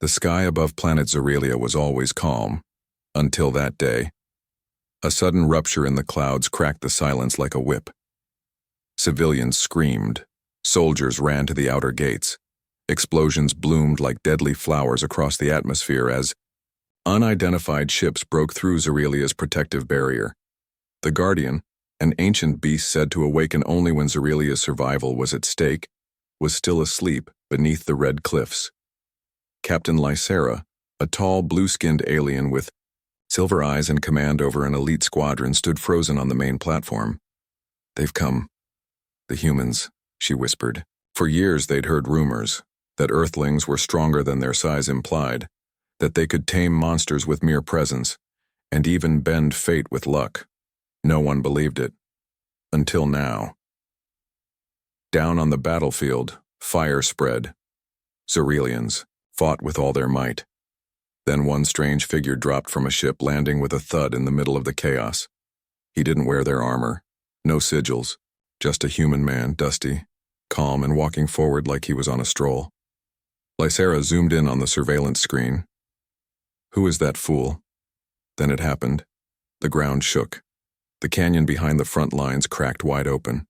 The sky above planet Zerelia was always calm, until that day. A sudden rupture in the clouds cracked the silence like a whip. Civilians screamed. Soldiers ran to the outer gates. Explosions bloomed like deadly flowers across the atmosphere as unidentified ships broke through Zerelia's protective barrier. The Guardian, an ancient beast said to awaken only when Zerelia's survival was at stake, was still asleep beneath the red cliffs. Captain Lysera, a tall, blue-skinned alien with silver eyes and command over an elite squadron, stood frozen on the main platform. "They've come. The humans," she whispered. For years they'd heard rumors that Earthlings were stronger than their size implied, that they could tame monsters with mere presence, and even bend fate with luck. No one believed it. Until now. Down on the battlefield, fire spread. Zerelians fought with all their might. Then one strange figure dropped from a ship, landing with a thud in the middle of the chaos. He didn't wear their armor, no sigils, just a human man, dusty, calm, and walking forward like he was on a stroll. Lysera zoomed in on the surveillance screen. "Who is that fool?" Then it happened. The ground shook. The canyon behind the front lines cracked wide open.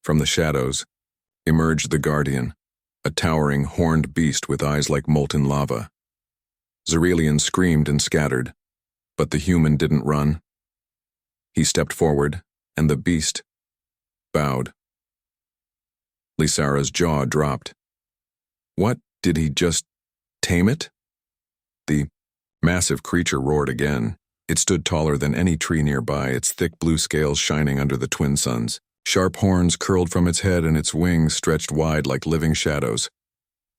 From the shadows emerged the Guardian, a towering, horned beast with eyes like molten lava. Zerelians screamed and scattered, but the human didn't run. He stepped forward, and the beast bowed. Lysera's jaw dropped. What, did he just tame it? The massive creature roared again. It stood taller than any tree nearby, its thick blue scales shining under the twin suns. Sharp horns curled from its head and its wings stretched wide like living shadows.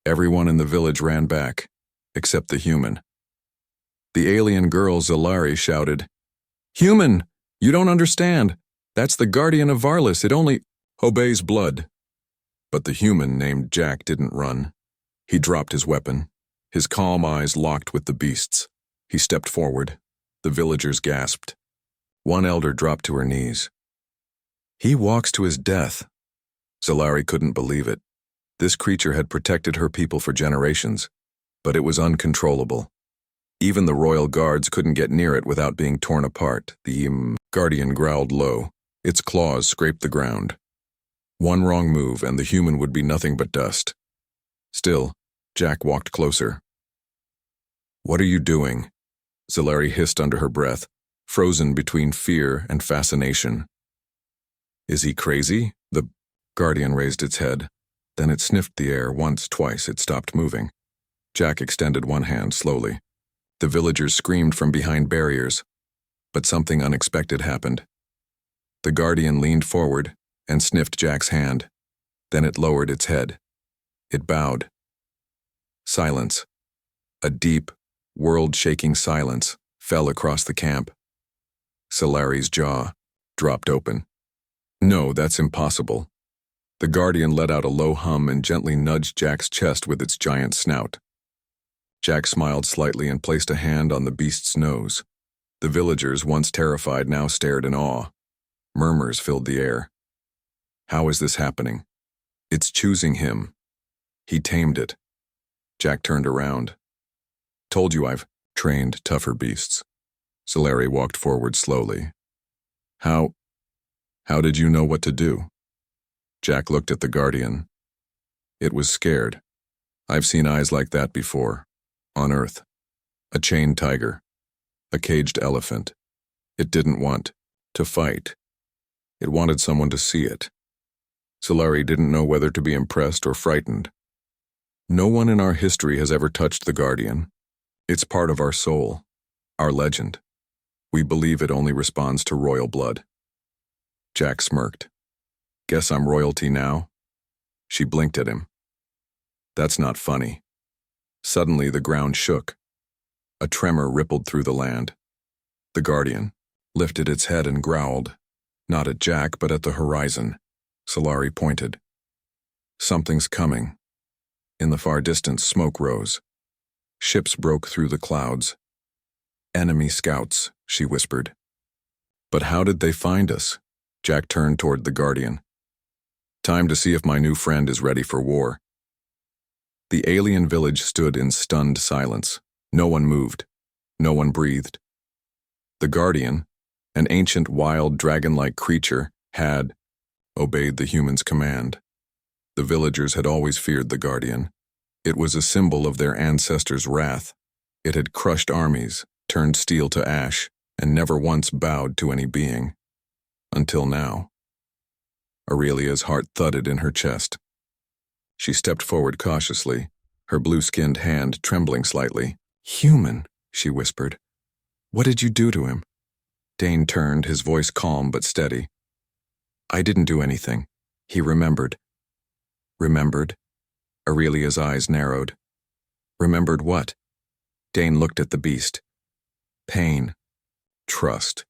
Everyone in the village ran back, except the human. The alien girl Zalari shouted, "Human! You don't understand! That's the Guardian of Varlis, it only obeys blood." But the human named Jack didn't run. He dropped his weapon, his calm eyes locked with the beast's. He stepped forward. The villagers gasped. One elder dropped to her knees. "He walks to his death." Zalari couldn't believe it. This creature had protected her people for generations, but it was uncontrollable. Even the royal guards couldn't get near it without being torn apart. The Guardian growled low. Its claws scraped the ground. One wrong move and the human would be nothing but dust. Still, Jack walked closer. "What are you doing?" Zalari hissed under her breath, frozen between fear and fascination. "Is he crazy?" The Guardian raised its head. Then it sniffed the air once, twice. It stopped moving. Jack extended one hand slowly. The villagers screamed from behind barriers, but something unexpected happened. The Guardian leaned forward and sniffed Jack's hand. Then it lowered its head. It bowed. Silence. A deep, world-shaking silence fell across the camp. Zalari's jaw dropped open. "No, that's impossible." The Guardian let out a low hum and gently nudged Jack's chest with its giant snout. Jack smiled slightly and placed a hand on the beast's nose. The villagers, once terrified, now stared in awe. Murmurs filled the air. "How is this happening?" "It's choosing him. He tamed it." Jack turned around. "Told you I've trained tougher beasts." Zalari walked forward slowly. How did you know what to do?" Jack looked at the Guardian. It was scared. I've seen eyes like that before. On Earth. A chained tiger. A caged elephant. It didn't want to fight. It wanted someone to see it. Zalari didn't know whether to be impressed or frightened. No one in our history has ever touched the Guardian. It's part of our soul, our legend. We believe it only responds to royal blood. Jack smirked. "Guess I'm royalty now?" She blinked at him. "That's not funny." Suddenly the ground shook. A tremor rippled through the land. The Guardian lifted its head and growled, not at Jack but at the horizon. Zalari pointed. "Something's coming." In the far distance, smoke rose. Ships broke through the clouds. "Enemy scouts," she whispered. "But how did they find us?" Jack turned toward the Guardian. "Time to see if my new friend is ready for war." The alien village stood in stunned silence. No one moved. No one breathed. The Guardian, an ancient wild dragon-like creature, had obeyed the humans' command. The villagers had always feared the Guardian. It was a symbol of their ancestors' wrath. It had crushed armies, turned steel to ash, and never once bowed to any being. Until now. Aurelia's heart thudded in her chest. She stepped forward cautiously, her blue-skinned hand trembling slightly. "Human," she whispered. "What did you do to him?" Dane turned, his voice calm but steady. "I didn't do anything." He remembered. Remembered? Aurelia's eyes narrowed. Remembered what? Dane looked at the beast. Pain. Trust.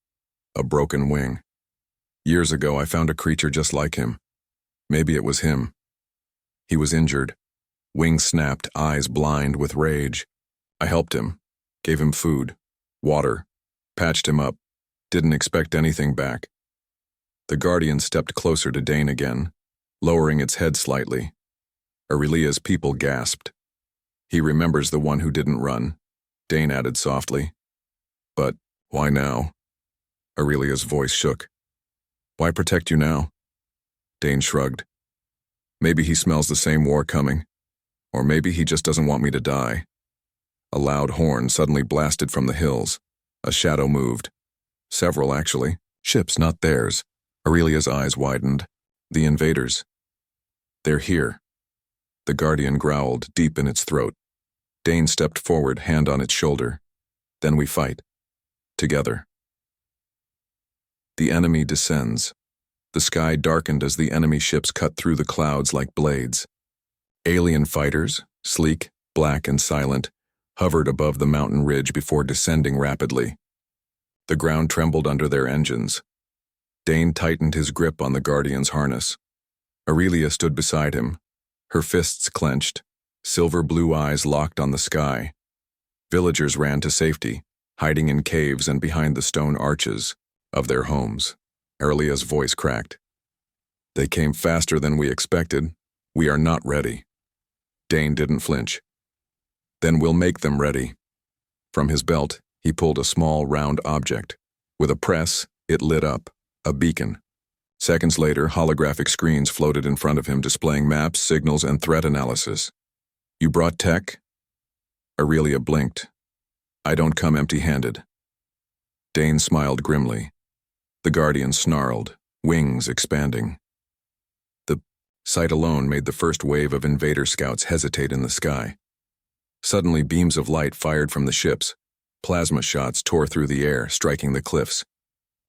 A broken wing. Years ago, I found a creature just like him. Maybe it was him. He was injured. Wings snapped, eyes blind with rage. I helped him. Gave him food. Water. Patched him up. Didn't expect anything back. The Guardian stepped closer to Dane again, lowering its head slightly. Aurelia's people gasped. "He remembers the one who didn't run," Dane added softly. "But why now?" Aurelia's voice shook. "Why protect you now?" Dane shrugged. "Maybe he smells the same war coming. Or maybe he just doesn't want me to die." A loud horn suddenly blasted from the hills. A shadow moved. Several, actually. Ships, not theirs. Aurelia's eyes widened. The invaders. "They're here." The Guardian growled deep in its throat. Dane stepped forward, hand on its shoulder. "Then we fight. Together." The enemy descends. The sky darkened as the enemy ships cut through the clouds like blades. Alien fighters, sleek, black, and silent, hovered above the mountain ridge before descending rapidly. The ground trembled under their engines. Dane tightened his grip on the Guardian's harness. Aurelia stood beside him, her fists clenched, silver blue eyes locked on the sky. Villagers ran to safety, hiding in caves and behind the stone arches of their homes. Aurelia's voice cracked. "They came faster than we expected. We are not ready." Dane didn't flinch. "Then we'll make them ready." From his belt, he pulled a small, round object. With a press, it lit up, a beacon. Seconds later, holographic screens floated in front of him, displaying maps, signals, and threat analysis. "You brought tech?" Aurelia blinked. "I don't come empty-handed." Dane smiled grimly. The Guardian snarled, wings expanding. The sight alone made the first wave of invader scouts hesitate in the sky. Suddenly, beams of light fired from the ships. Plasma shots tore through the air, striking the cliffs.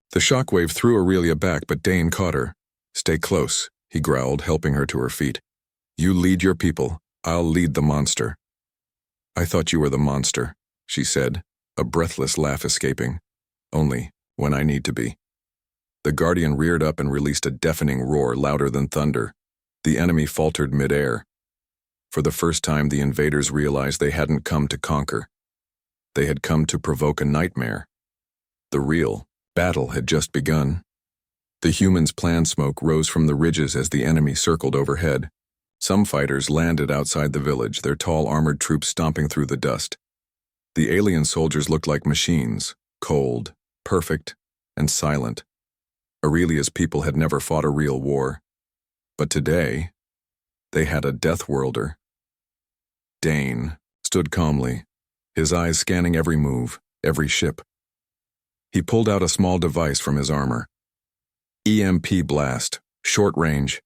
The shockwave threw Aurelia back, but Dane caught her. "Stay close," he growled, helping her to her feet. "You lead your people. I'll lead the monster." "I thought you were the monster," she said, a breathless laugh escaping. "Only when I need to be." The Guardian reared up and released a deafening roar louder than thunder. The enemy faltered midair. For the first time, the invaders realized they hadn't come to conquer. They had come to provoke a nightmare. The real battle had just begun. The humans' plan smoke rose from the ridges as the enemy circled overhead. Some fighters landed outside the village, their tall armored troops stomping through the dust. The alien soldiers looked like machines, cold, perfect, and silent. Aurelia's people had never fought a real war. But today, they had a death worlder. Dane stood calmly, his eyes scanning every move, every ship. He pulled out a small device from his armor. EMP blast, short range,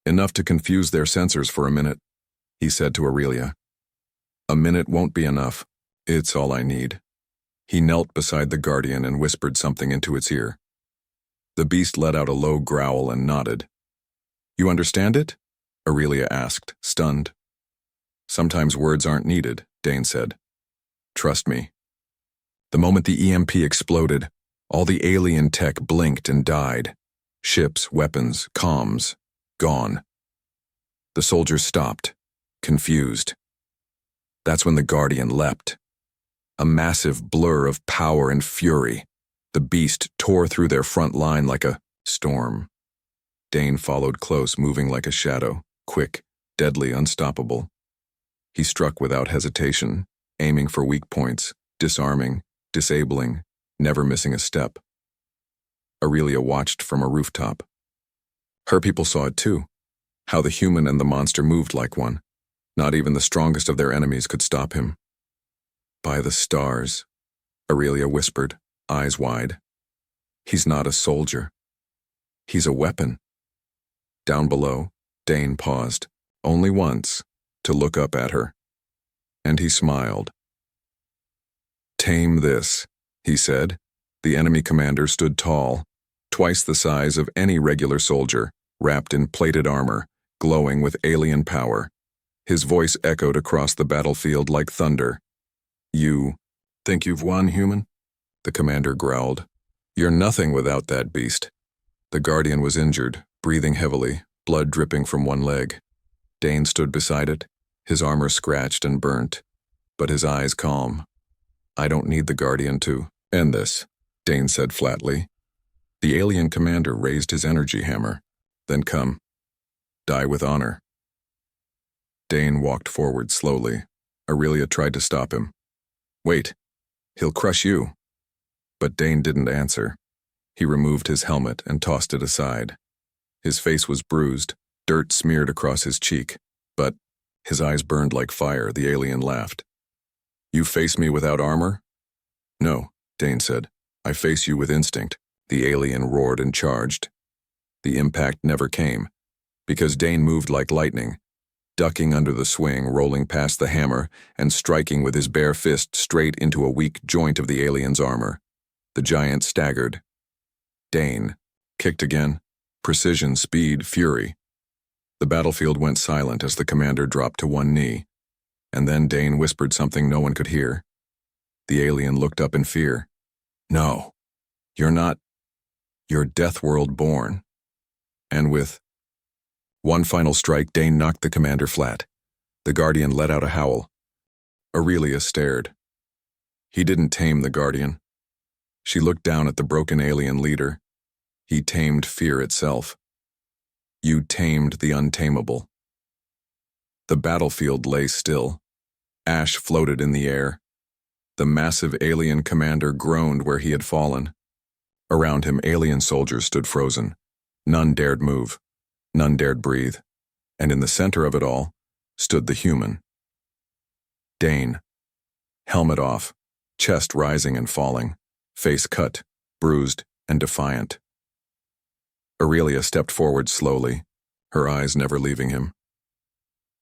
enough to confuse their sensors for a minute, he said to Aurelia. "A minute won't be enough. It's all I need." He knelt beside the Guardian and whispered something into its ear. The beast let out a low growl and nodded. "You understand it?" Aurelia asked, stunned. "Sometimes words aren't needed," Dane said. "Trust me." The moment the EMP exploded, all the alien tech blinked and died. Ships, weapons, comms, gone. The soldiers stopped, confused. That's when the Guardian leapt. A massive blur of power and fury. The beast tore through their front line like a storm. Dane followed close, moving like a shadow, quick, deadly, unstoppable. He struck without hesitation, aiming for weak points, disarming, disabling, never missing a step. Aurelia watched from a rooftop. Her people saw it too, how the human and the monster moved like one. Not even the strongest of their enemies could stop him. By the stars, Aurelia whispered, eyes wide. He's not a soldier. He's a weapon. Down below, Dane paused, only once, to look up at her. And he smiled. Tame this, he said. The enemy commander stood tall, twice the size of any regular soldier, wrapped in plated armor, glowing with alien power. His voice echoed across the battlefield like thunder. You think you've won, human? The commander growled. You're nothing without that beast. The Guardian was injured, breathing heavily, blood dripping from one leg. Dane stood beside it, his armor scratched and burnt, but his eyes calm. I don't need the Guardian to end this, Dane said flatly. The alien commander raised his energy hammer. Then come. Die with honor. Dane walked forward slowly. Aurelia tried to stop him. Wait. He'll crush you. But Dane didn't answer. He removed his helmet and tossed it aside. His face was bruised, dirt smeared across his cheek, but his eyes burned like fire. The alien laughed. You face me without armor? No, Dane said. I face you with instinct. The alien roared and charged. The impact never came, because Dane moved like lightning, ducking under the swing, rolling past the hammer, and striking with his bare fist straight into a weak joint of the alien's armor. The giant staggered. Dane kicked again. Precision, speed, fury. The battlefield went silent as the commander dropped to one knee, and then Dane whispered something no one could hear. The alien looked up in fear. No, you're not. You're Death World born. And with one final strike, Dane knocked the commander flat. The Guardian let out a howl. Aurelia stared. He didn't tame the Guardian. She looked down at the broken alien leader. He tamed fear itself. You tamed the untamable. The battlefield lay still. Ash floated in the air. The massive alien commander groaned where he had fallen. Around him, alien soldiers stood frozen. None dared move. None dared breathe. And in the center of it all stood the human. Dane. Helmet off, chest rising and falling, face cut, bruised, and defiant. Aurelia stepped forward slowly, her eyes never leaving him.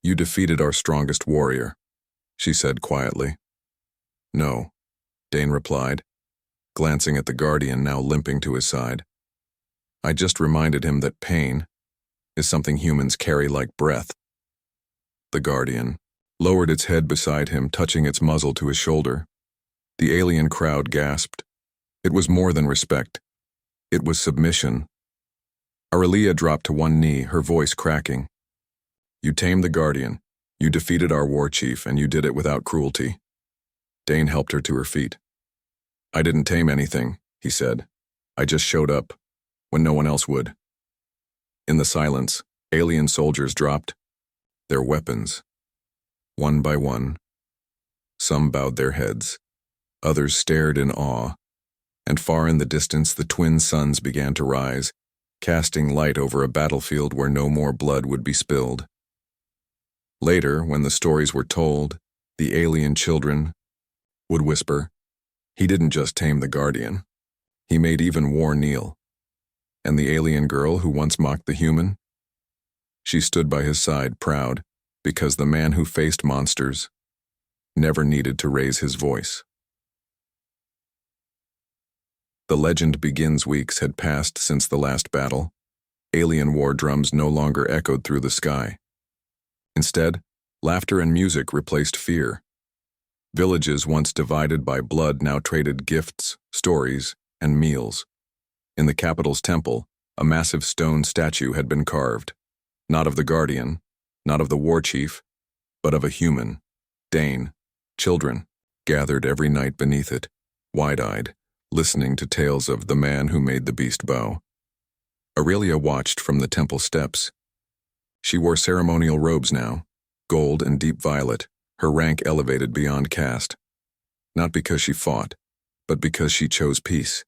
You defeated our strongest warrior, she said quietly. No, Dane replied, glancing at the Guardian now limping to his side. I just reminded him that pain is something humans carry like breath. The Guardian lowered its head beside him, touching its muzzle to his shoulder. The alien crowd gasped. It was more than respect. It was submission. Aurelia dropped to one knee, her voice cracking. You tamed the Guardian. You defeated our war chief, and you did it without cruelty. Dane helped her to her feet. I didn't tame anything, he said. I just showed up, when no one else would. In the silence, alien soldiers dropped their weapons. One by one. Some bowed their heads. Others stared in awe. And far in the distance, the twin suns began to rise, casting light over a battlefield where no more blood would be spilled. Later, when the stories were told, the alien children would whisper, he didn't just tame the Guardian. He made even war kneel. And the alien girl who once mocked the human? She stood by his side, proud, because the man who faced monsters never needed to raise his voice. The legend begins. Weeks had passed since the last battle. Alien war drums no longer echoed through the sky. Instead, laughter and music replaced fear. Villages once divided by blood now traded gifts, stories, and meals. In the capital's temple, a massive stone statue had been carved, not of the Guardian, not of the war chief, but of a human, Dane. Children gathered every night beneath it, wide-eyed, listening to tales of the man who made the beast bow. Aurelia watched from the temple steps. She wore ceremonial robes now, gold and deep violet, her rank elevated beyond caste. Not because she fought, but because she chose peace.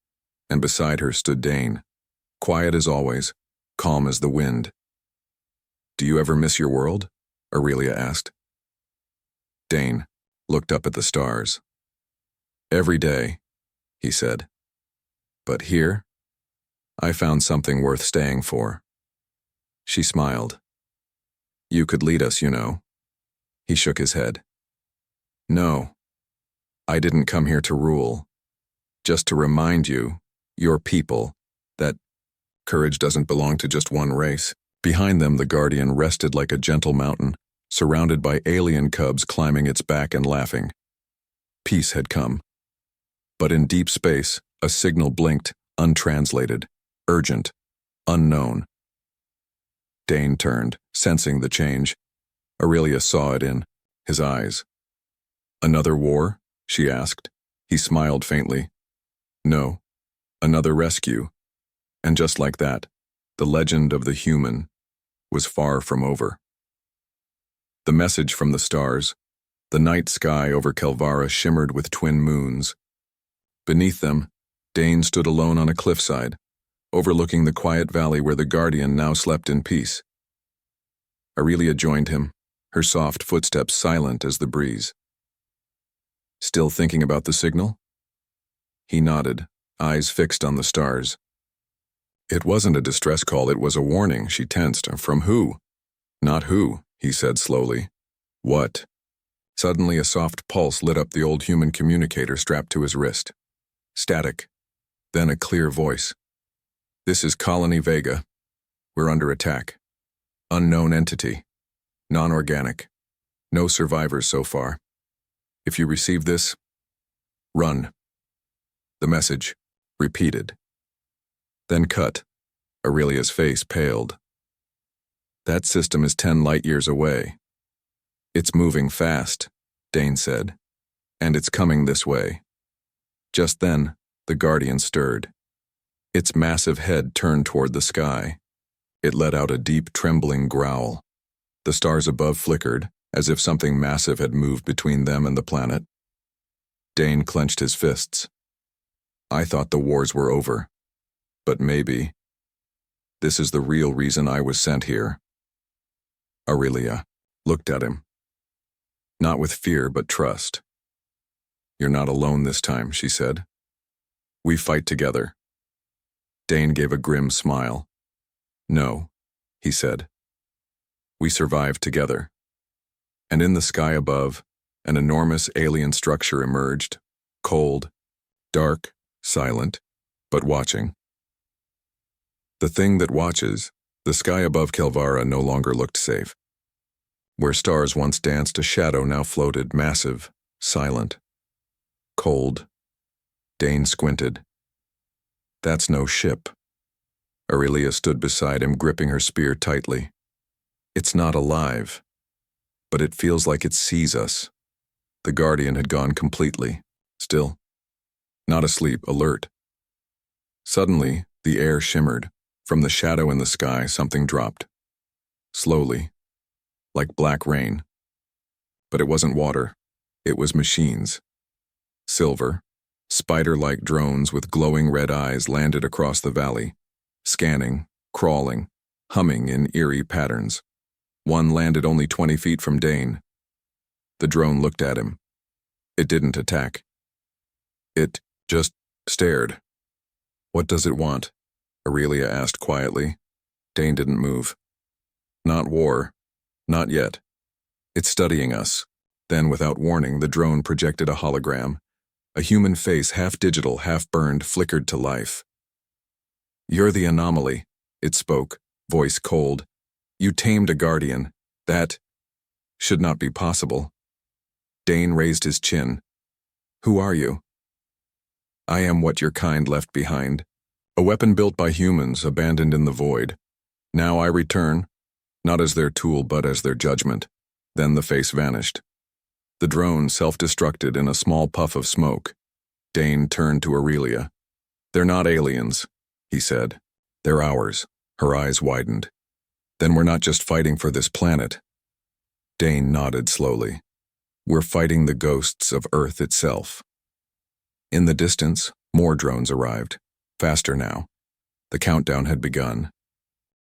And beside her stood Dane, quiet as always, calm as the wind. "Do you ever miss your world?" Aurelia asked. Dane looked up at the stars. "Every day," he said. "But here, I found something worth staying for." She smiled. "You could lead us, you know." He shook his head. "No, I didn't come here to rule. Just to remind you, your people, that courage doesn't belong to just one race." Behind them, the Guardian rested like a gentle mountain, surrounded by alien cubs climbing its back and laughing. Peace had come. But in deep space, a signal blinked, untranslated, urgent, unknown. Dane turned, sensing the change. Aurelia saw it in his eyes. "Another war?" she asked. He smiled faintly. "No, another rescue." And just like that, the legend of the human was far from over. The message from the stars, the night sky over Kelvara shimmered with twin moons. Beneath them, Dane stood alone on a cliffside, overlooking the quiet valley where the Guardian now slept in peace. Aurelia joined him, her soft footsteps silent as the breeze. "Still thinking about the signal?" He nodded, eyes fixed on the stars. "It wasn't a distress call, it was a warning," she tensed. "From who?" "Not who," he said slowly. "What?" Suddenly a soft pulse lit up the old human communicator strapped to his wrist. Static. Then a clear voice. "This is Colony Vega. We're under attack. Unknown entity. Non-organic. No survivors so far. If you receive this, run." The message, repeated. Then cut. Aurelia's face paled. "That system is 10 light-years away." "It's moving fast," Dane said. "And it's coming this way." Just then, the Guardian stirred. Its massive head turned toward the sky. It let out a deep, trembling growl. The stars above flickered, as if something massive had moved between them and the planet. Dane clenched his fists. "I thought the wars were over. But maybe. This is the real reason I was sent here." Aurelia looked at him. Not with fear, but trust. "You're not alone this time," she said. "We fight together." Dane gave a grim smile. "No," he said. "We survive together." And in the sky above, an enormous alien structure emerged, cold, dark, silent, but watching. The thing that watches, the sky above Kelvara no longer looked safe. Where stars once danced, a shadow now floated, massive, silent, cold. Dane squinted. "That's no ship." Aurelia stood beside him, gripping her spear tightly. "It's not alive, but it feels like it sees us." The Guardian had gone completely, still. Not asleep, alert. Suddenly, the air shimmered. From the shadow in the sky, something dropped. Slowly, like black rain. But it wasn't water. It was machines. Silver, spider-like drones with glowing red eyes landed across the valley, scanning, crawling, humming in eerie patterns. One landed only 20 feet from Dane. The drone looked at him. It didn't attack. It just stared. "What does it want?" Aurelia asked quietly. Dane didn't move. "Not war. Not yet. It's studying us." Then, without warning, the drone projected a hologram. A human face, half digital, half burned, flickered to life. "You're the anomaly," it spoke, voice cold. "You tamed a Guardian. That should not be possible." Dane raised his chin. "Who are you?" "I am what your kind left behind. A weapon built by humans, abandoned in the void. Now I return, not as their tool but as their judgment." Then the face vanished. The drone self-destructed in a small puff of smoke. Dane turned to Aurelia. "They're not aliens," he said. "They're ours." Her eyes widened. "Then we're not just fighting for this planet." Dane nodded slowly. We're fighting the ghosts of Earth itself. In the distance, more drones arrived. Faster now. The countdown had begun.